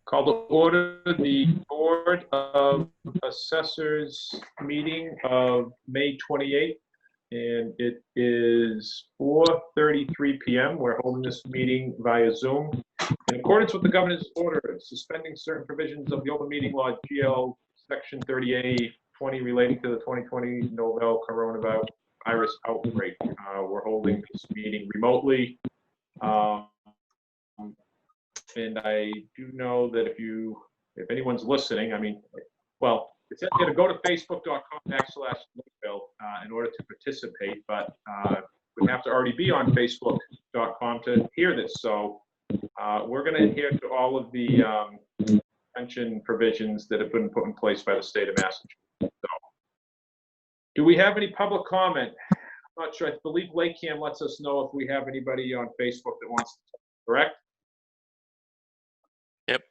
Call to order the Board of Assessors meeting of May 28th, and it is 4:33 p.m. We're holding this meeting via Zoom. In accordance with the governor's order suspending certain provisions of the open meeting law, GL Section 30A 20 relating to the 2020 novel coronavirus outbreak. We're holding this meeting remotely. And I do know that if anyone's listening, it's going to go to facebook.com/Lakeville in order to participate, but we have to already be on facebook.com to hear this. So we're going to adhere to all of the pension provisions that have been put in place by the state of Massachusetts. So, do we have any public comment? I'm not sure. I believe LakeCAM lets us know if we have anybody on Facebook that wants to talk, correct? Yep.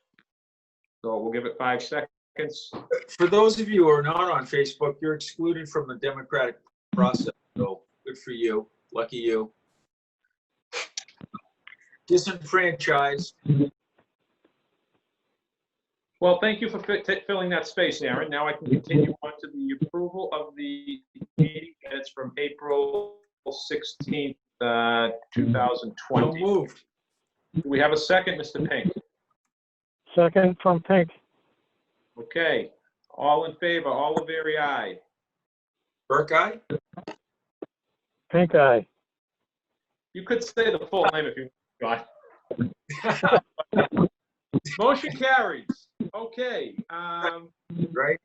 So we'll give it 5 seconds. For those of you who are not on Facebook, you're excluded from the democratic process. So good for you. Lucky you. Disenfranchised. Well, thank you for filling that space, Aaron. Now I can continue on to the approval of the meeting minutes from April 16th, 2020. So moved. Do we have a second, Mr. Pink? Second from Pink. Okay. All in favor? Oliveri, aye. Burke, aye? Pink eye. You could say the full name if you got. Motion carries. Okay. Right.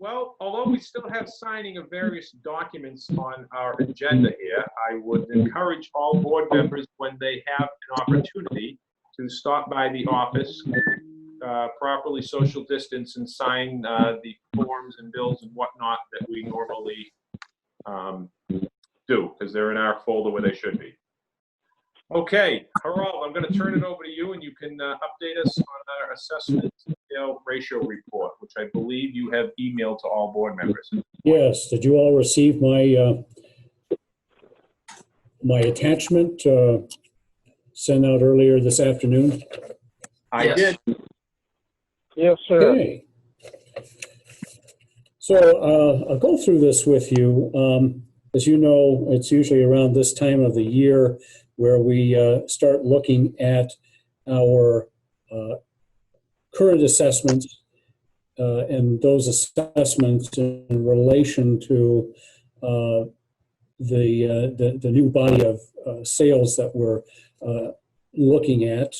Well, although we still have signing of various documents on our agenda here, I would encourage all board members when they have an opportunity to stop by the office, properly social distance, and sign the forms and bills and whatnot that we normally do, because they're in our folder where they should be. Okay, Harold, I'm going to turn it over to you, and you can update us on our assessment scale ratio report, which I believe you have emailed to all board members. Yes. Did you all receive my my attachment sent out earlier this afternoon? I Yes. did. Yes, sir. Okay. So I'll go through this with you. As you know, it's usually around this time of the year where we start looking at our current assessments and those assessments in relation to the new body of sales that we're looking at,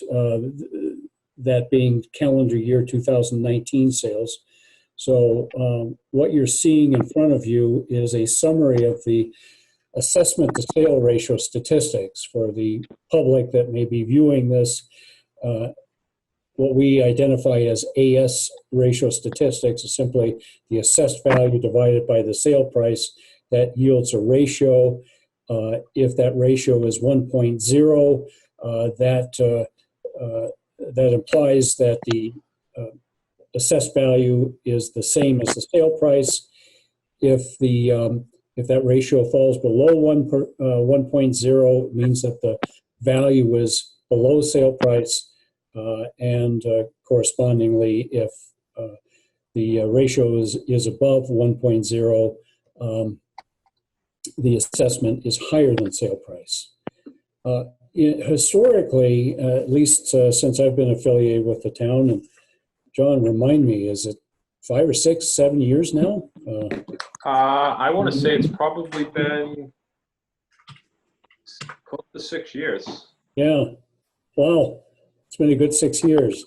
that being calendar year 2019 sales. So what you're seeing in front of you is a summary of the assessment to sale ratio statistics for the public that may be viewing this. What we identify as AS ratio statistics is simply the assessed value divided by the sale price. That yields a ratio. If that ratio is 1.0, that implies that the assessed value is the same as the sale price. If that ratio falls below 1.0, it means that the value is below sale price, and correspondingly, if the ratio is above 1.0, the assessment is higher than sale price. Historically, at least since I've been affiliated with the town, and John, remind me, is it 5 or 6, 7 years now? I want to say it's probably been close to 6 years. Yeah. Wow. It's been a good 6 years.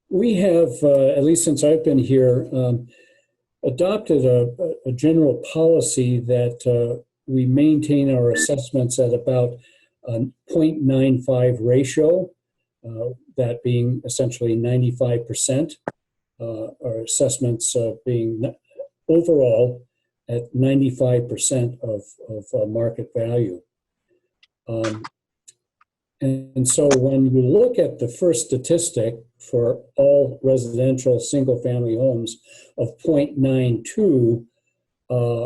We have, at least since I've been here, adopted a general policy that we maintain our assessments at about a 0.95 ratio, that being essentially 95%. Our assessments being overall at 95% of market value. And so when you look at the first statistic for all residential single-family homes of 0.92,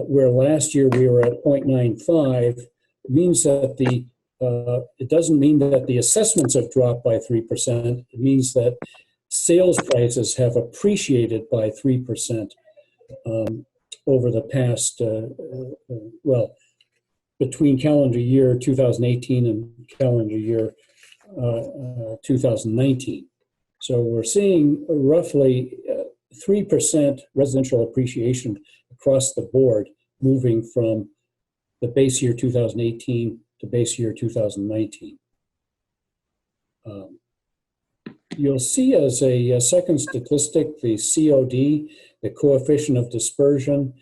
where last year we were at 0.95, it means that the it doesn't mean that the assessments have dropped by 3%. It means that sales prices have appreciated by 3% over the past, well, between calendar year 2018 and calendar year 2019. So we're seeing roughly 3% residential appreciation across the board, moving from the base year 2018 to base year 2019. You'll see as a second statistic, the COD, the coefficient of dispersion.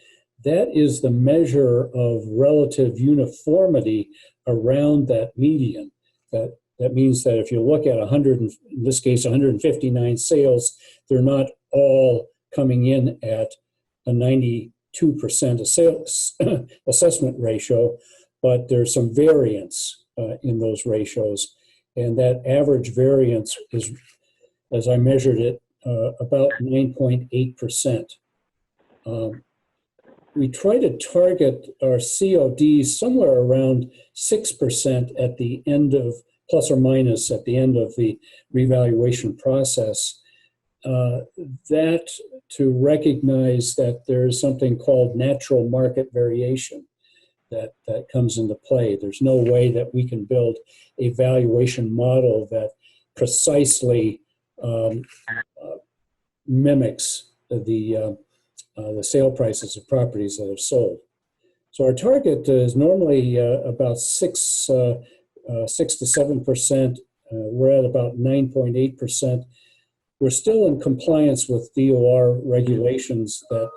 That is the measure of relative uniformity around that median. That means that if you look at 100, in this case, 159 sales, they're not all coming in at a 92% assessment ratio, but there's some variance in those ratios. And that average variance is, as I measured it, about 9.8%. We try to target our COD somewhere around 6% at the end of, plus or minus at the end of the revaluation process. That to recognize that there's something called natural market variation that comes into play. There's no way that we can build a valuation model that precisely mimics the sale prices of properties that have sold. So our target is normally about 6 to 7%. We're at about 9.8%. We're still in compliance with DOR regulations that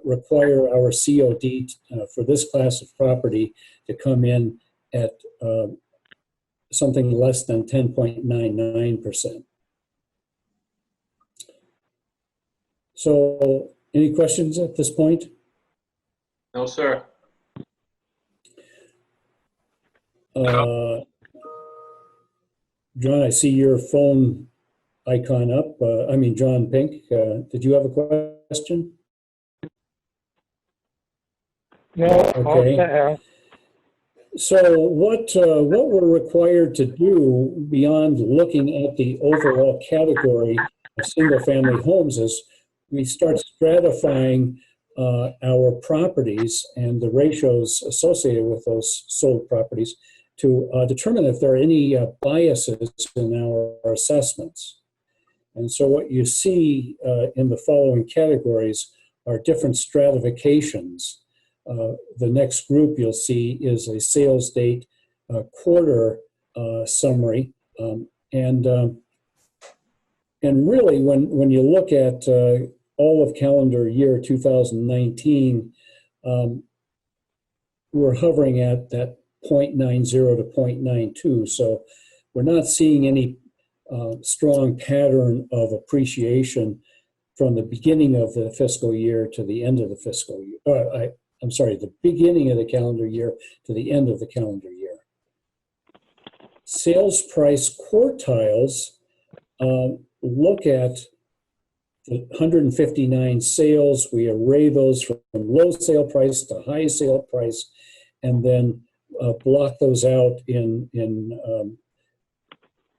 require our COD for this class of property to come in at something less than 10.99%. So, any questions at this point? No, sir. John, I see your phone icon up. John Pink, did you have a question? No, Okay. okay. So what we're required to do beyond looking at the overall category of single-family homes is we start stratifying our properties and the ratios associated with those sold properties to determine if there are any biases in our assessments. And so what you see in the following categories are different stratifications. The next group you'll see is a sales date quarter summary. And really, when you look at all of calendar year 2019, we're hovering at that 0.90 to 0.92. So we're not seeing any strong pattern of appreciation from the beginning of the fiscal year to the end of the fiscal year. The beginning of the calendar year to the end of the calendar year. Sales price quartiles look at the 159 sales. We array those from low sale price to high sale price, and then block those out in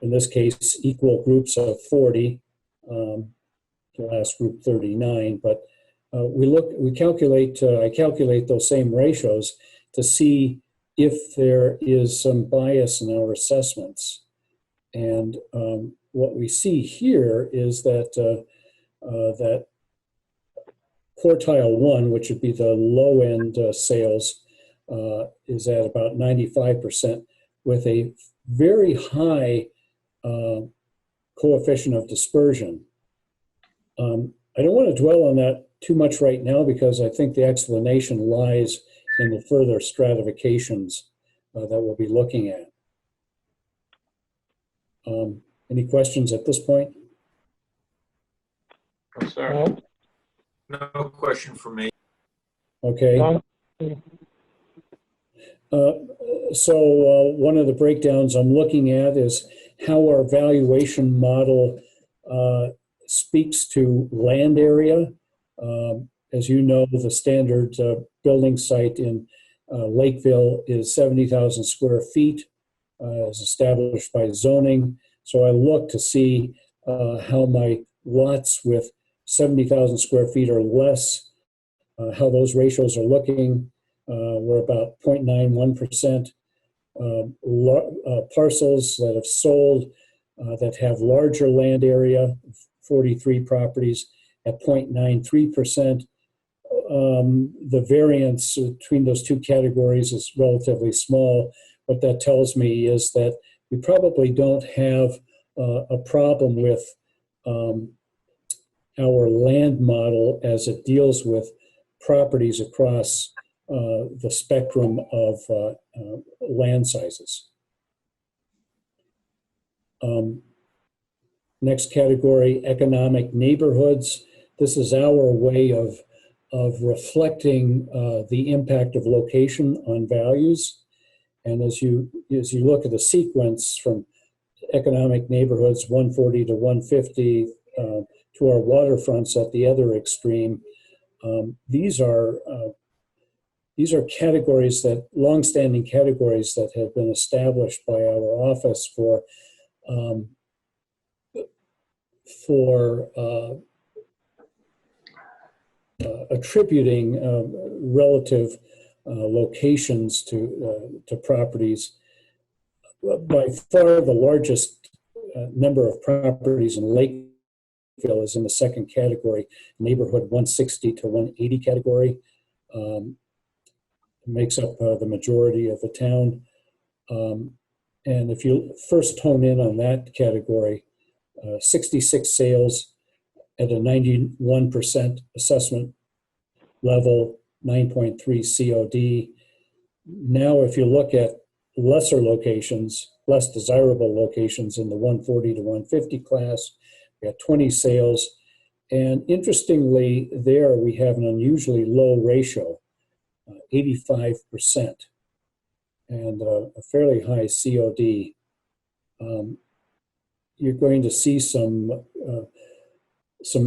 this case, equal groups of 40, the last group 39, but I calculate those same ratios to see if there is some bias in our assessments. And what we see here is that that quartile 1, which would be the low end sales, is at about 95% with a very high coefficient of dispersion. I don't want to dwell on that too much right now because I think the explanation lies in the further stratifications that we'll be looking at. Any questions at this point? No, sir. No question for me. Okay. So one of the breakdowns I'm looking at is how our valuation model speaks to land area. As you know, the standard building site in Lakeville is 70,000 square feet. as established by zoning. So I look to see how my lots with 70,000 square feet or less, how those ratios are looking. We're about 0.91%. Parcels that have sold that have larger land area, 43 properties at 0.93%. The variance between those two categories is relatively small. What that tells me is that we probably don't have a problem with our land model as it deals with properties across the spectrum of land sizes. Next category, economic neighborhoods. This is our way of reflecting the impact of location on values. And as you look at the sequence from economic neighborhoods 140 to 150 to our waterfronts at the other extreme, these are categories that, longstanding categories that have been established by our office for attributing relative locations to properties. By far the largest number of properties in Lakeville is in the second category, neighborhood 160 to 180 category. Makes up the majority of the town. And if you first hone in on that category, 66 sales at a 91% assessment level, 9.3 COD. Now, if you look at lesser locations, less desirable locations in the 140 to 150 class, we have 20 sales. And interestingly, there we have an unusually low ratio, 85%, and a fairly high COD. You're going to see some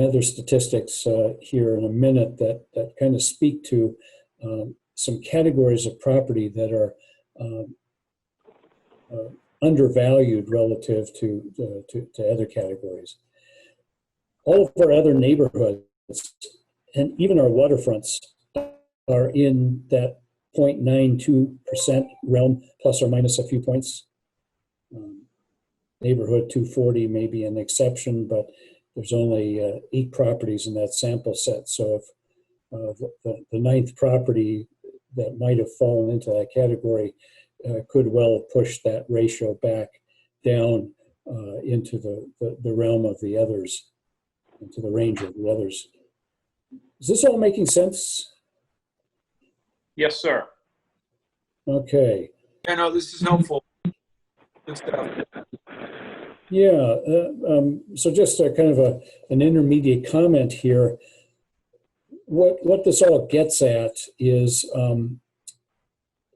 other statistics here in a minute that kind of speak to some categories of property that are undervalued relative to other categories. All of our other neighborhoods and even our waterfronts are in that 0.92% realm, plus or minus a few points. Neighborhood 240 may be an exception, but there's only 8 properties in that sample set. So if the 9th property that might have fallen into that category could well have pushed that ratio back down into the realm of the others, into the range of the others. Is this all making sense? Yes, sir. Okay. I know this is helpful. Good stuff. Yeah, so just a kind of an intermediate comment here. What this all gets at is the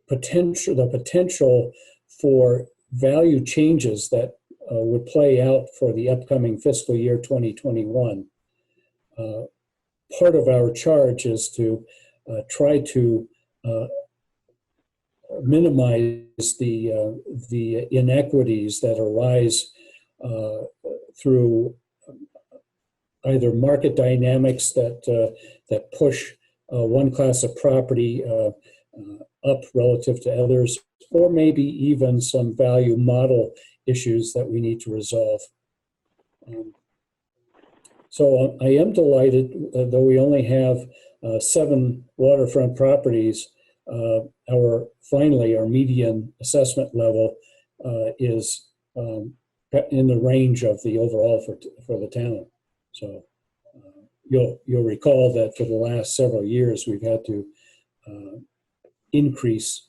potential for value changes that would play out for the upcoming fiscal year 2021. Part of our charge is to try to minimize the inequities that arise through either market dynamics that push one class of property up relative to others, or maybe even some value model issues that we need to resolve. So I am delighted, though we only have 7 waterfront properties, finally our median assessment level is in the range of the overall for the town. So you'll recall that for the last several years we've had to increase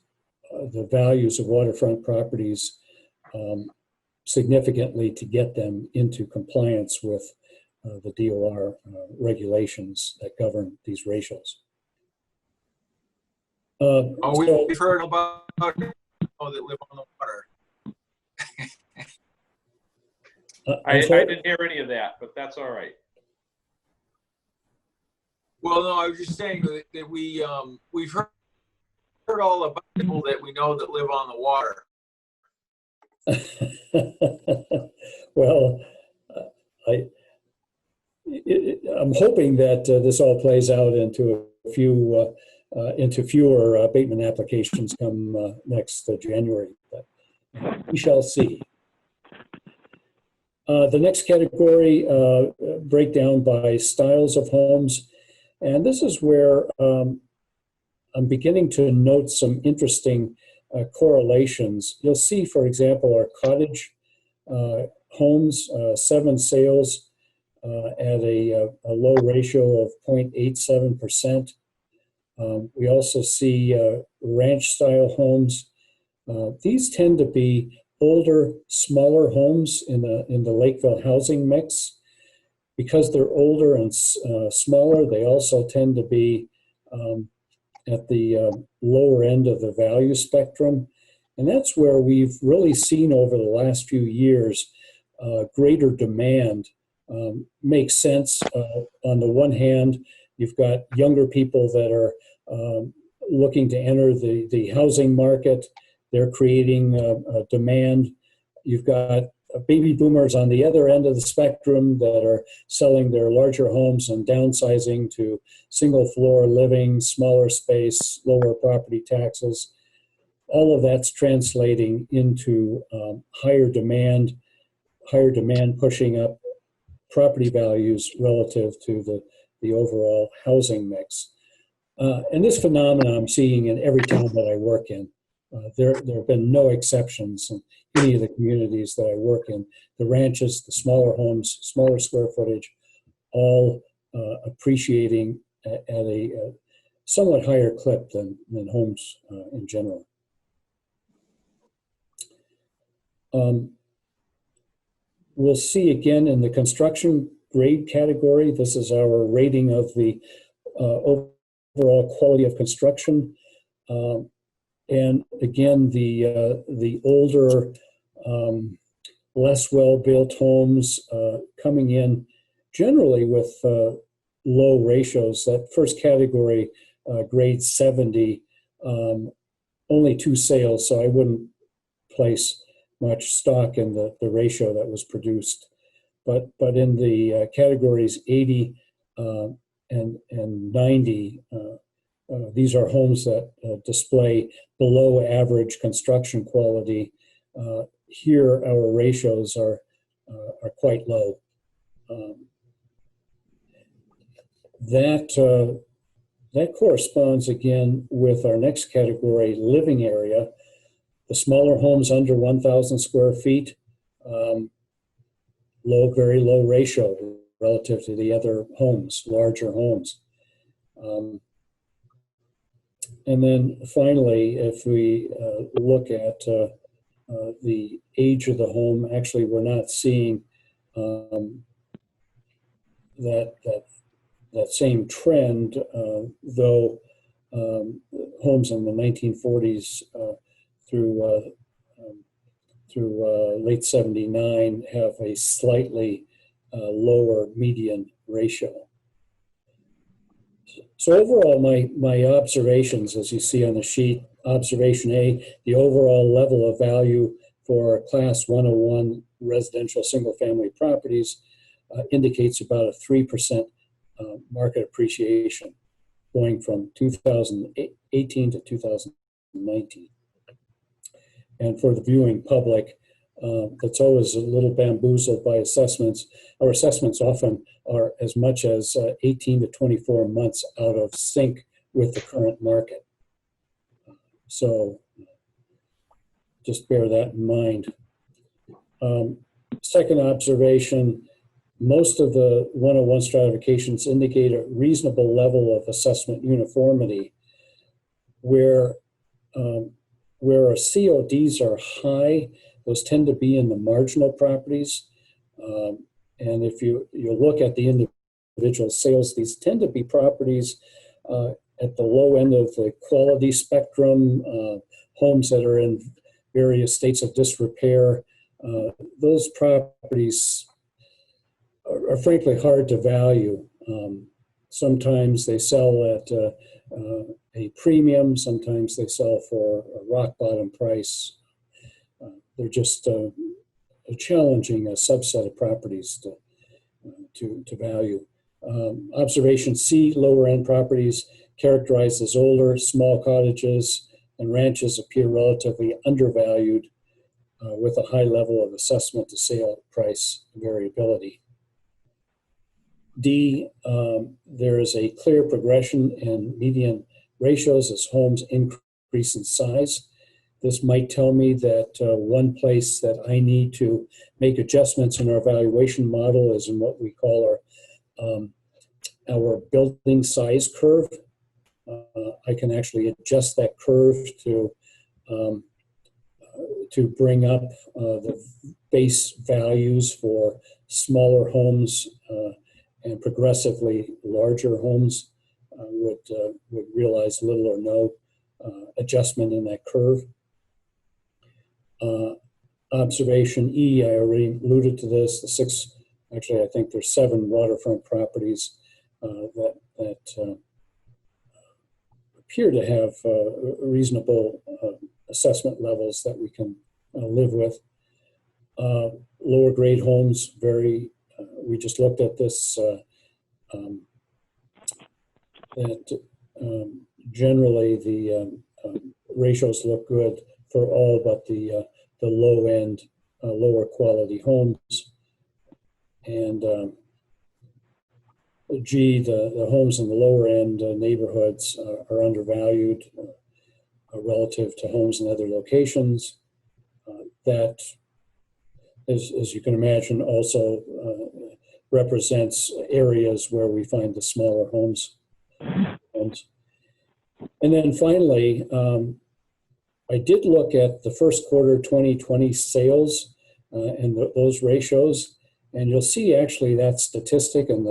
the values of waterfront properties significantly to get them into compliance with the DOR regulations that govern these ratios. We've heard about that live on the water. I didn't hear any of that, but that's all right. Well, no, I was just saying that we've heard all about people that we know that live on the water. Well, I, I'm hoping that this all plays out into into fewer abatement applications come next January, but we shall see. The next category, breakdown by styles of homes, and this is where I'm beginning to note some interesting correlations. You'll see, for example, our cottage homes, 7 sales at a low ratio of 0.87%. We also see ranch-style homes. These tend to be older, smaller homes in the Lakeville housing mix. Because they're older and smaller, they also tend to be at the lower end of the value spectrum. And that's where we've really seen over the last few years greater demand. Makes sense. On the one hand, you've got younger people that are looking to enter the housing market. They're creating a demand. You've got baby boomers on the other end of the spectrum that are selling their larger homes and downsizing to single floor living, smaller space, lower property taxes. All of that's translating into higher demand pushing up property values relative to the overall housing mix. And this phenomenon I'm seeing in every town that I work in. There have been no exceptions in any of the communities that I work in. The ranches, the smaller homes, smaller square footage, all appreciating at a somewhat higher clip than homes in general. We'll see again in the construction grade category. This is our rating of the overall quality of construction. And again, the older, less well-built homes coming in generally with low ratios. That first category, grade 70, only 2 sales, so I wouldn't place much stock in the ratio that was produced. But in the categories 80 and 90, these are homes that display below average construction quality. Here, our ratios are quite low. That corresponds again with our next category, living area. The smaller homes under 1,000 square feet, very low ratio relative to the other homes, larger homes. And then finally, if we look at the age of the home, actually we're not seeing that same trend, though homes in the 1940s through late 79 have a slightly lower median ratio. So overall, my observations, as you see on the sheet, observation A, the overall level of value for Class 101 residential single-family properties indicates about a 3% market appreciation going from 2018 to 2019. And for the viewing public, that's always a little bamboozled by assessments. Our assessments often are as much as 18 to 24 months out of sync with the current market. So just bear that in mind. Second observation, most of the 101 stratifications indicate a reasonable level of assessment uniformity where our CODs are high. Those tend to be in the marginal properties. And if you look at the individual sales, these tend to be properties at the low end of the quality spectrum, homes that are in various states of disrepair. Those properties are frankly hard to value. Sometimes they sell at a premium, sometimes they sell for a rock bottom price. they're just challenging a subset of properties to value. Observation C, lower end properties characterized as older, small cottages and ranches appear relatively undervalued with a high level of assessment to sale price variability. D, there is a clear progression in median ratios as homes increase in size. This might tell me that one place that I need to make adjustments in our valuation model is in what we call our building size curve. I can actually adjust that curve to bring up the base values for smaller homes and progressively larger homes would realize little or no adjustment in that curve. Observation E, I already alluded to this, the six, actually I think there's 7 waterfront properties that appear to have reasonable assessment levels that we can live with. Lower grade homes, we just looked at this, that generally the ratios look good for all but the low end, lower quality homes. And G, the homes in the lower end neighborhoods are undervalued relative to homes in other locations. That, as you can imagine, also represents areas where we find the smaller homes. And then finally, I did look at the first quarter 2020 sales and those ratios, and you'll see actually that statistic in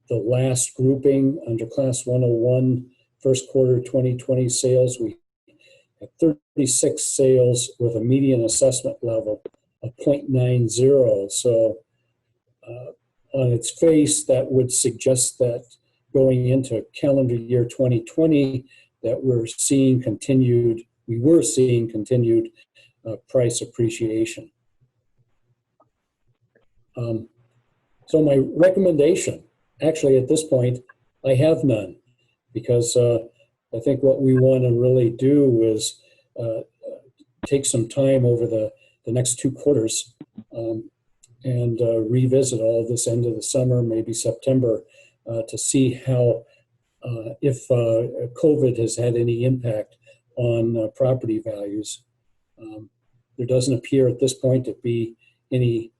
the last grouping under Class 101, first quarter 2020 sales. We had 36 sales with a median assessment level of 0.90. So on its face, that would suggest that going into calendar year 2020, that we were seeing continued price appreciation. So my recommendation, actually at this point, I have none, because I think what we want to really do is take some time over the next 2 quarters and revisit all of this end of the summer, maybe September, to see how, if COVID has had any impact on property values. There doesn't appear at this point to be any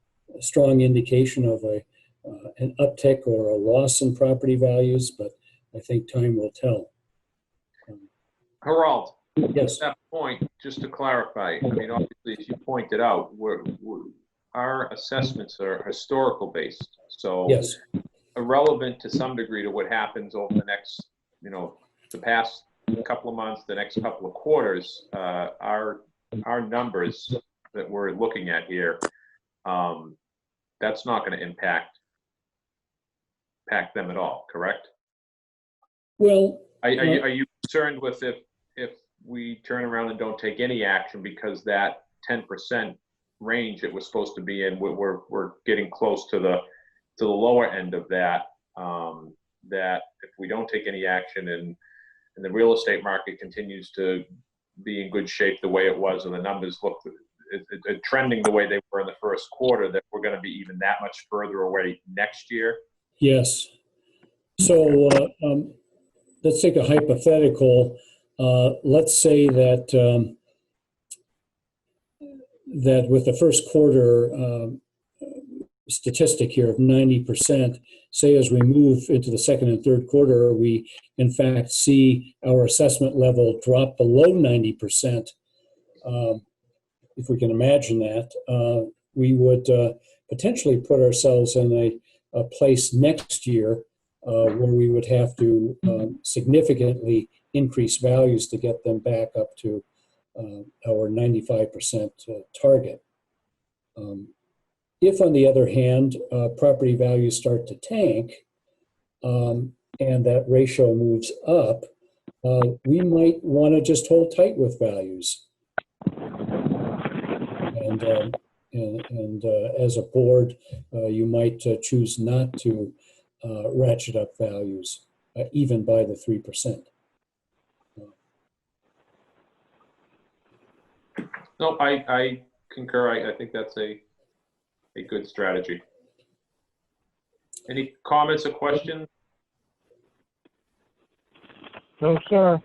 strong indication of an uptick or a loss in property values, but I think time will tell. Harald, Yes. at that point, just to clarify, I mean, obviously, as you pointed out, our assessments are historical based. So Yes. irrelevant to some degree to what happens over the next, the past couple of months, the next couple of quarters, our numbers that we're looking at here, that's not going to impact them at all, correct? Well, are you concerned with if we turn around and don't take any action because that 10% range that we're supposed to be in, we're getting close to the lower end of that, that if we don't take any action and the real estate market continues to be in good shape the way it was, and the numbers look trending the way they were in the first quarter, that we're going to be even that much further away next year? yes. So let's take a hypothetical. Let's say that that with the first quarter statistic here of 90%, say as we move into the second and third quarter, we in fact see our assessment level drop below 90%. If we can imagine that, we would potentially put ourselves in a place next year where we would have to significantly increase values to get them back up to our 95% target. If, on the other hand, property values start to tank and that ratio moves up, we might want to just hold tight with values And as a board, you might choose not to ratchet up values, even by the 3%. No, I concur. I think that's a good strategy. Any comments or questions? No, sir.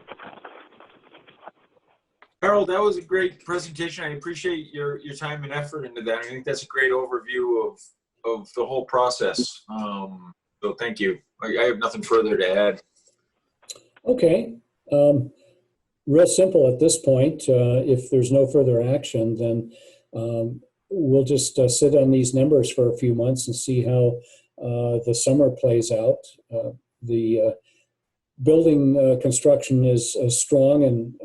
Harold, that was a great presentation. I appreciate your time and effort into that. I think that's a great overview of the whole process. So thank you. I have nothing further to add. Okay. Real simple at this point. If there's no further action, then we'll just sit on these numbers for a few months and see how the summer plays out. The building construction is strong, and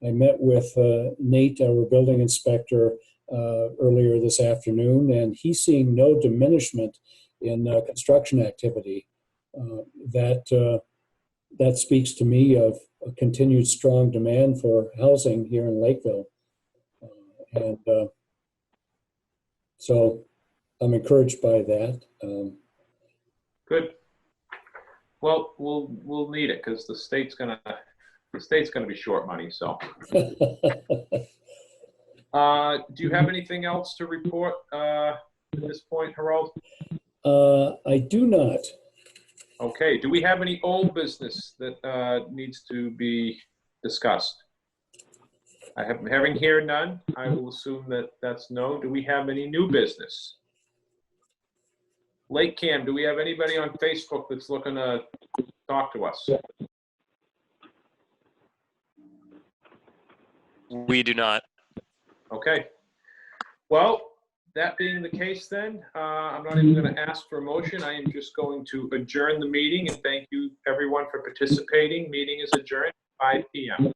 I met with Nate, our building inspector, earlier this afternoon, and he's seeing no diminishment in construction activity. That speaks to me of a continued strong demand for housing here in Lakeville. So I'm encouraged by that. Good. Well, we'll need it because the state's gonna be short money. So, do you have anything else to report at this point, Harold? I do not. Okay. Do we have any old business that needs to be discussed? Having here none, I will assume that that's no. Do we have any new business? LakeCAM, do we have anybody on Facebook that's looking to talk to us? We do not. Okay. Well, that being the case then, I'm not even going to ask for a motion. I am just going to adjourn the meeting, and thank you everyone for participating. Meeting is adjourned at 5 p.m.